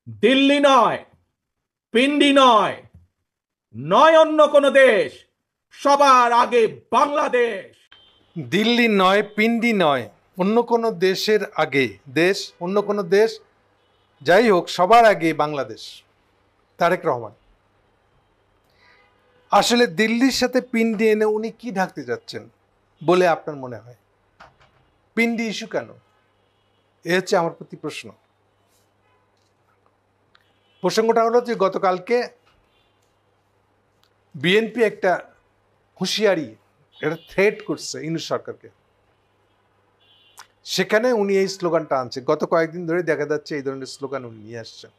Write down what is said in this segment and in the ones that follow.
দিল্লি নয়, পিন্ডি নয়, নয় অন্য কোনো দেশ, সবার আগে বাংলাদেশ। দিল্লি নয়, পিন্ডি নয়, অন্য কোনো দেশের আগে দেশ, অন্য কোনো দেশ, যাই হোক সবার আগে বাংলাদেশ। তারেক রহমান। আসলে দিল্লির সাথে পিন্ডি এনে উনি কি ঢাকতে যাচ্ছেন বলে আপনার মনে হয়? পিন্ডি ইস্যু কেন? এ হচ্ছে আমার প্রতি প্রশ্ন। প্রসঙ্গটা হলো যে গতকালকে বিএনপি একটা হুঁশিয়ারি, একটা থ্রেট করছে ইউনূস সরকারকে। সেখানে উনি এই স্লোগানটা আনছে। গত কয়েকদিন ধরে দেখা যাচ্ছে এই ধরনের স্লোগান উনি নিয়ে আসছেন।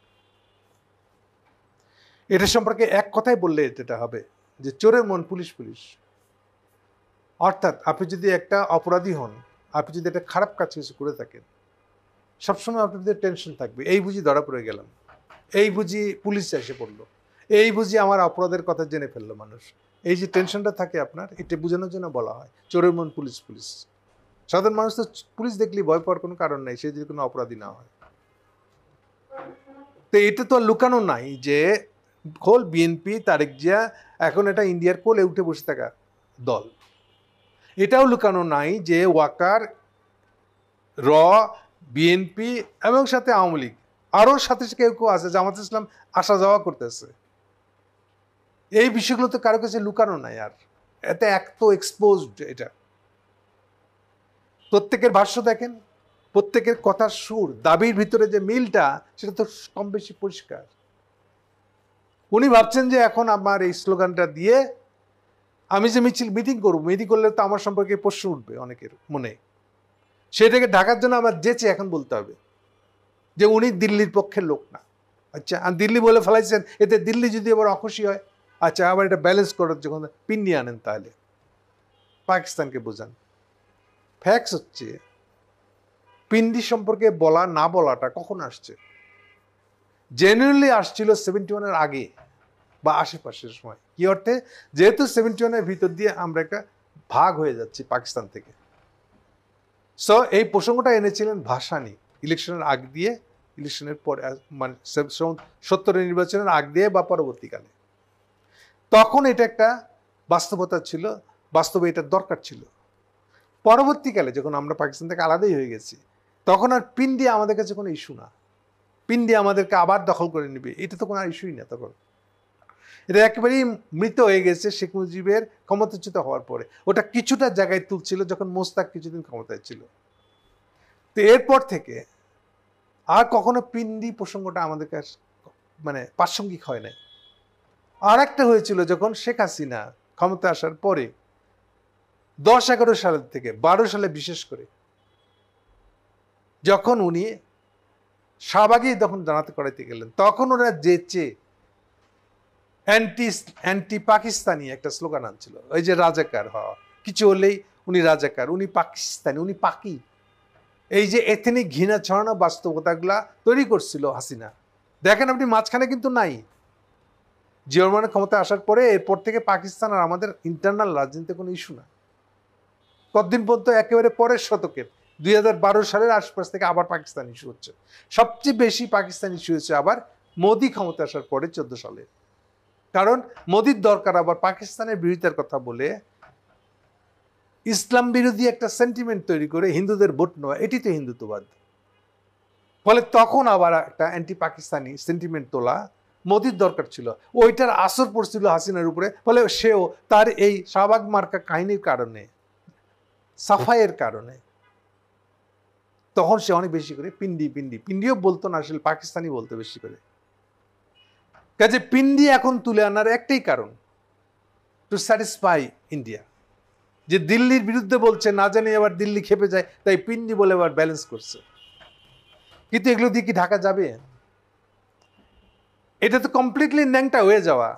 এটা সম্পর্কে এক কথাই বললে যেটা হবে যে চোরের মন পুলিশ পুলিশ। অর্থাৎ আপনি যদি একটা অপরাধী হন, আপনি যদি একটা খারাপ কাজ কিছু করে থাকেন, সবসময় আপনাদের টেনশন থাকবে, এই বুঝি ধরা পড়ে গেলাম, এই বুঝি পুলিশ এসে পড়লো, এই বুঝি আমার অপরাধের কথা জেনে ফেললো মানুষ। এই যে টেনশনটা থাকে আপনার, এটা বোঝানোর জন্য বলা হয় চোরের মন পুলিশ পুলিশ। সাধারণ মানুষ তো পুলিশ দেখলেই ভয় পাওয়ার কোনো কারণ নাই, সে যদি কোনো অপরাধী না হয়। তো এটা তো লুকানো নাই যে খোল বিএনপি, তারেক জিয়া এখন এটা ইন্ডিয়ার কোলে উঠে বসে থাকা দল। এটাও লুকানো নাই যে ওয়াকার, র, বিএনপি এবং সাথে আওয়ামী লীগ, আরও সাথে কেউ কেউ আছে, জামাত ইসলাম আসা যাওয়া করতেছে। এই বিষয়গুলো তো কারো কাছে লুকানো নাই। আর এতে এক তো এক্সপোজড। এটা প্রত্যেকের ভাষ্য দেখেন, প্রত্যেকের কথার সুর, দাবির ভিতরে যে মিলটা, সেটা তো কম বেশি পরিষ্কার। উনি ভাবছেন যে এখন আমার এই স্লোগানটা দিয়ে আমি যে মিটিং করবো, মিটিং করলে তো আমার সম্পর্কে প্রশ্ন উঠবে অনেকের মনে। সেটাকে ঢাকার জন্য আমার যেচে এখন বলতে হবে যে উনি দিল্লির পক্ষের লোক না। আচ্ছা, আর দিল্লি বলে ফেলাইছেন, এতে দিল্লি যদি আবার অখুশি হয়, আচ্ছা আবার এটা ব্যালেন্স করার যখন পিন্ডি আনেন, তাহলে পাকিস্তানকে বোঝান। ফ্যাক্টস হচ্ছে পিন্ডি সম্পর্কে বলা না বলাটা কখন আসছে? জেনুইনলি আসছিল 71-এর আগে বা আশেপাশের সময়। কি অর্থে? যেহেতু 71-এর ভিতর দিয়ে আমরা একটা ভাগ হয়ে যাচ্ছি পাকিস্তান থেকে। সো এই প্রসঙ্গটা এনেছিলেন ভাসানী ইলেকশনের আগ দিয়ে, ইলেকশনের পরে, মানে 70-এর নির্বাচনের আগ দিয়ে বা পরবর্তীকালে। তখন এটা একটা বাস্তবতা ছিল, বাস্তবে এটার দরকার ছিল। পরবর্তীকালে যখন আমরা পাকিস্তান থেকে আলাদাই হয়ে গেছি, তখন আর পিন্ডি আমাদের কাছে কোনো ইস্যু না। পিন্ডি আমাদেরকে আবার দখল করে নেবে, এটা তো কোনো ইস্যুই না। তখন এটা একেবারেই মৃত হয়ে গেছে শেখ মুজিবের ক্ষমতাচ্যুত হওয়ার পরে। ওটা কিছুটা জায়গায় তুলছিল যখন মোস্তাক কিছুদিন ক্ষমতায় ছিল। তো এরপর থেকে আর কখনো পিন্ডি প্রসঙ্গটা আমাদের কাছে মানে প্রাসঙ্গিক হয় নাই। আর একটা হয়েছিল যখন শেখ হাসিনা ক্ষমতা আসার পরে 10-11 সালের থেকে 12 সালে বিশেষ করে, যখন উনি শাহবাগী যখন জানাতে করাইতে গেলেন, তখন ওরা যেচে অ্যান্টি পাকিস্তানি একটা স্লোগান আনছিল। ওই যে রাজাকার হওয়া, কিছু হলেই উনি রাজাকার, উনি পাকিস্তানি, উনি পাকি। এই যে এথনিক ঘৃণা ছড়ানো বাস্তবতাগুলা তৈরি করছিল হাসিনা। দেখেন আপনি মাঝখানে কিন্তু নাই। জিয়া রহমানের ক্ষমতা আসার পরে এরপর থেকে পাকিস্তান আর আমাদের ইন্টারনাল রাজনীতিতে কোনো ইস্যু না। কতদিন পর্যন্ত একেবারে পরের শতকের 2012 সালের আশপাশ থেকে আবার পাকিস্তান ইস্যু হচ্ছে। সবচেয়ে বেশি পাকিস্তান ইস্যু হচ্ছে আবার মোদি ক্ষমতা আসার পরে 14 সালে। কারণ মোদির দরকার আবার পাকিস্তানের বিরোধিতার কথা বলে ইসলাম বিরোধী একটা সেন্টিমেন্ট তৈরি করে হিন্দুদের ভোট নেওয়া, এটি তো হিন্দুত্ববাদ। ফলে তখন আবার একটা অ্যান্টি পাকিস্তানি সেন্টিমেন্ট তোলা মোদির দরকার ছিল। ওইটার আসর পড়ছিল হাসিনার উপরে। ফলে সেও তার এই শাহবাগ মার্কা কাহিনীর কারণে, সাফাইয়ের কারণে, তখন সে অনেক বেশি করে পিন্ডিও বলতো না, আসলে পাকিস্তানি বলতো বেশি করে। কাজে পিন্ডি এখন তুলে আনার একটাই কারণ, টু স্যাটিসফাই ইন্ডিয়া। যে দিল্লির বিরুদ্ধে বলছে, না জানি আবার দিল্লি খেপে যায়, তাই পিন্ডি বলে আবার ব্যালেন্স করছে। কিন্তু এগুলো দিয়ে কি ঢাকা যাবে? এটা তো কমপ্লিটলি ন্যাংটা হয়ে যাওয়া।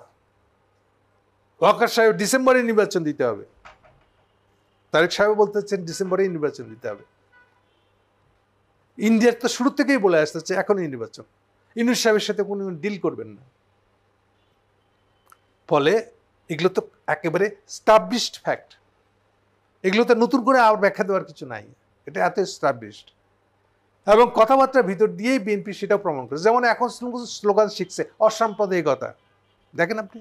ওয়াকার সাহেব ডিসেম্বরে নির্বাচন দিতে হবে, তারেক সাহেব বলতেছেন ডিসেম্বরেই নির্বাচন দিতে হবে। ইন্ডিয়ার তো শুরু থেকেই বলে আসতেছে এখনই নির্বাচন, ইউনূস সাহেবের সাথে কোনো ডিল করবেন না। ফলে এগুলো তো একেবারে স্টাবলিশড ফ্যাক্ট। এগুলো তো নতুন করে আর ব্যাখ্যা দেওয়ার কিছু নাই, এটা এত স্টাবলিশড। এবং কথাবার্তার ভিতর দিয়েই বিএনপি সেটাও প্রমাণ করেছে। যেমন এখন স্লোগান শিখছে অসাম্প্রদায়িকতা। দেখেন আপনি,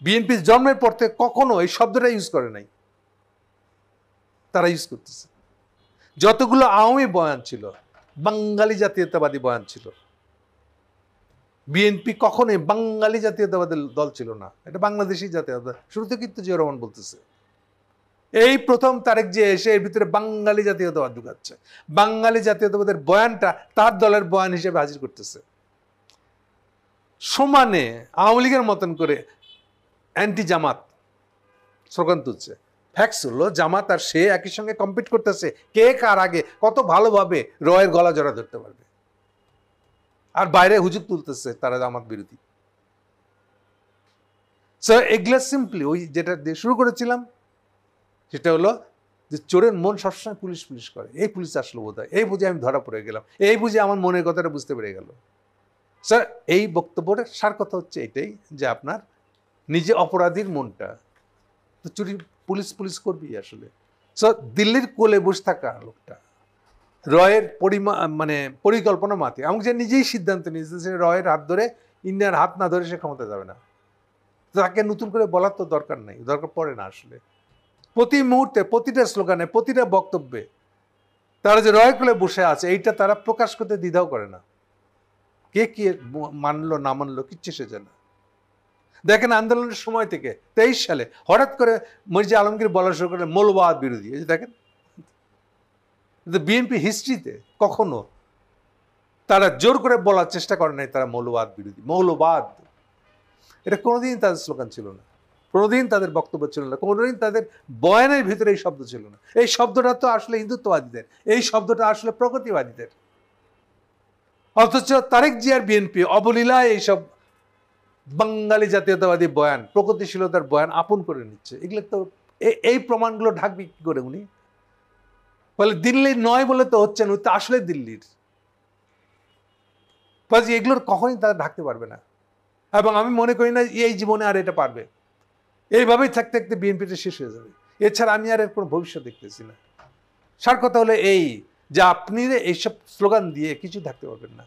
বিএনপির জন্মের পর থেকে কখনো এই শব্দটা ইউজ করে নাই, তারা ইউজ করতেছে। যতগুলো আওয়ামী বয়ান ছিল, বাঙালি জাতীয়তাবাদী বয়ান ছিল। বিএনপি কখনোই বাঙালি জাতীয়তাবাদের দল ছিল না, এটা বাংলাদেশি জাতীয়তাবাদ। শুরু থেকে কিন্তু জিয়া রহমান বলতেছে, এই প্রথম তারেক জিয়া এসে এর ভিতরে বাঙালি জাতীয়তাবাদ ঢুকাচ্ছে, বাঙালি জাতীয়তাবাদের বয়ানটা তার দলের বয়ান হিসেবে হাজির করতেছে। সমানে আওয়ামী লীগের মতন করে অ্যান্টি জামাত স্লোগান তুলছে। ফ্যাক্টস হলো জামাত আর সে একই সঙ্গে কম্পিট করতেছে, কে কার আগে কত ভালোভাবে রয়ের গলা জড়া ধরতে পারবে। আর বাইরে হুজুগ তুলতেছে তারা জামাত বিরোধী। সো এগুলা সিম্পলি ওই যেটা দিয়ে শুরু করেছিলাম, সেটা হলো যে চোরের মন সবসময় পুলিশ পুলিশ করে, এই পুলিশ আসলো বোধ হয়, এই বুঝে আমি ধরা পড়ে গেলাম, এই বুঝে আমার মনের কথাটা বুঝতে পেরে গেল। স্যার এই বক্তব্যটা সার কথা হচ্ছে এটাই যে আপনার নিজে অপরাধীর মনটা তো চুরি পুলিশ পুলিশ করবি আসলে। সো দিল্লির কোলে বসে থাকা লোকটা রয়ের মানে পরিকল্পনা মাতে আমাকে যে নিজেই সিদ্ধান্ত নিয়েছে যে রয়ের হাত ধরে ইন্ডিয়ার হাত না ধরে সে ক্ষমতা যাবে না। তাকে নতুন করে বলার তো দরকার নেই, দরকার পড়ে না আসলে। প্রতি মুহূর্তে প্রতিটা স্লোগানে প্রতিটা বক্তব্যে তারা যে রয় কোলে বসে আছে এইটা তারা প্রকাশ করতে দ্বিধাও করে না। কে কে মানলো না মানলো কিচ্ছু সে জানে। দেখেন আন্দোলনের সময় থেকে 23 সালে হঠাৎ করে মির্জা আলমগীর বলা শুরু করে মৌলবাদ বিরোধী। এই যে দেখেন বিএনপি হিস্ট্রিতে কখনো তারা জোর করে বলার চেষ্টা করে নাই তারা মৌলবাদ বিরোধী। মৌলবাদ এটা কোনোদিন তাদের স্লোগান ছিল না, কোনোদিন তাদের বক্তব্য ছিল না, কোনোদিন তাদের বয়ানের ভিতরে এই শব্দ ছিল না। এই শব্দটা তো আসলে হিন্দুত্ববাদীদের, এই শব্দটা আসলে প্রগতিবাদীদের। অথচ তারেক জিয়ার বিএনপি অবলীলায় এইসব বাঙালি জাতীয়তাবাদী বয়ান, প্রগতিশীলতার বয়ান আপন করে নিচ্ছে। এগুলো তো এই প্রমাণগুলো ঢাকবে কি করে উনি? বলে দিল্লির নয় বলে তো হচ্ছে না, তো আসলে দিল্লির। এগুলোর কখনই তারা ঢাকতে পারবে না, এবং আমি মনে করি না এই জীবনে আর এটা পারবে। এইভাবেই থাকতে থাকতে বিএনপিটা শেষ হয়ে যাবে। এছাড়া আমি আর এর কোনো ভবিষ্যৎ দেখতেছি না। সার কথা হলো এই যে আপনি এইসব স্লোগান দিয়ে কিছু ঢাকতে পারবেন না।